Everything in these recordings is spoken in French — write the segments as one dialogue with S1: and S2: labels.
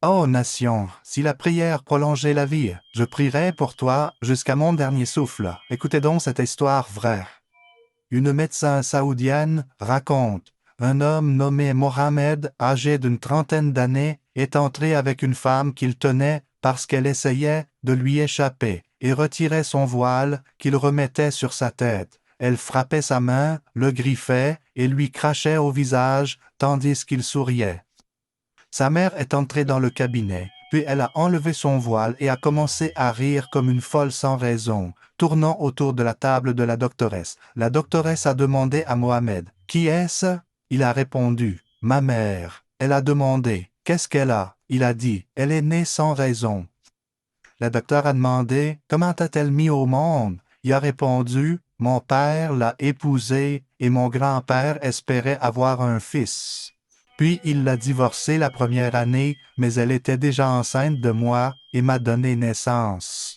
S1: Ô nation, si la prière prolongeait la vie, je prierai pour toi jusqu'à mon dernier souffle. Écoutez donc cette histoire vraie. Une médecin saoudienne raconte, un homme nommé Mohamed, âgé d'une trentaine d'années, est entré avec une femme qu'il tenait parce qu'elle essayait de lui échapper et retirait son voile qu'il remettait sur sa tête. Elle frappait sa main, le griffait et lui crachait au visage tandis qu'il souriait. Sa mère est entrée dans le cabinet, puis elle a enlevé son voile et a commencé à rire comme une folle sans raison, tournant autour de la table de la doctoresse. La doctoresse a demandé à Mohamed, « Qui est-ce » Il a répondu, « Ma mère ». Elle a demandé, « Qu'est-ce qu'elle a » Il a dit, « Elle est née sans raison ». La docteur a demandé, « Comment t'a-t-elle mis au monde » Il a répondu, « Mon père l'a épousée et mon grand-père espérait avoir un fils. » Puis il l'a divorcée la première année, mais elle était déjà enceinte de moi et m'a donné naissance.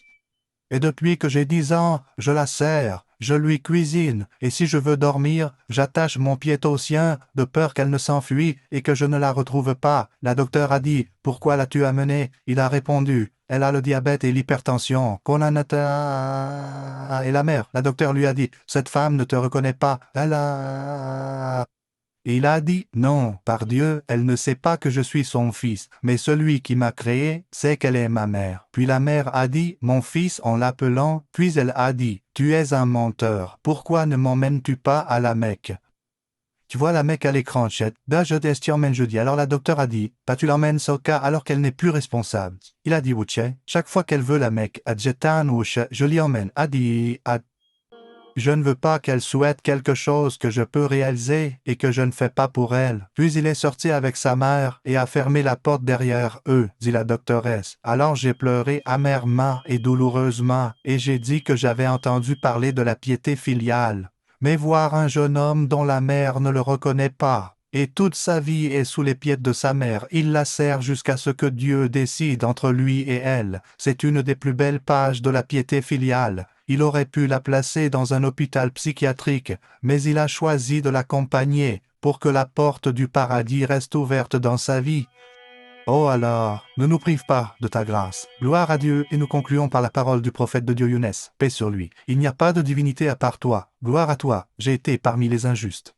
S1: Et depuis que j'ai 10 ans, je la sers, je lui cuisine, et si je veux dormir, j'attache mon pied au sien, de peur qu'elle ne s'enfuit et que je ne la retrouve pas. La docteur a dit, « Pourquoi l'as-tu amenée ?» Il a répondu, « Elle a le diabète et l'hypertension. Qu'on en a... » Et la mère, la docteur lui a dit, « Cette femme ne te reconnaît pas. Elle a... » Et il a dit, « Non, par Dieu, elle ne sait pas que je suis son fils, mais celui qui m'a créé sait qu'elle est ma mère. » Puis la mère a dit, « Mon fils en l'appelant, puis elle a dit, « Tu es un menteur, pourquoi ne m'emmènes-tu pas à la Mecque ?» Tu vois la Mecque à l'écran, chat. Da je t'y emmène jeudi. Alors la docteur a dit, « Bah tu l'emmènes Soka alors qu'elle n'est plus responsable. » Il a dit, « Ouche, chaque fois qu'elle veut la Mecque, adjetan ouche, je l'y emmène. » A dit, « Je ne veux pas qu'elle souhaite quelque chose que je peux réaliser et que je ne fais pas pour elle. » Puis il est sorti avec sa mère et a fermé la porte derrière eux, dit la doctoresse. Alors j'ai pleuré amèrement et douloureusement et j'ai dit que j'avais entendu parler de la piété filiale. Mais voir un jeune homme dont la mère ne le reconnaît pas, et toute sa vie est sous les pieds de sa mère, il la sert jusqu'à ce que Dieu décide entre lui et elle. C'est une des plus belles pages de la piété filiale. Il aurait pu la placer dans un hôpital psychiatrique, mais il a choisi de l'accompagner pour que la porte du paradis reste ouverte dans sa vie. Oh alors, ne nous prive pas de ta grâce. Gloire à Dieu, et nous concluons par la parole du prophète de Dieu Younes, paix sur lui. Il n'y a pas de divinité à part toi. Gloire à toi, j'ai été parmi les injustes.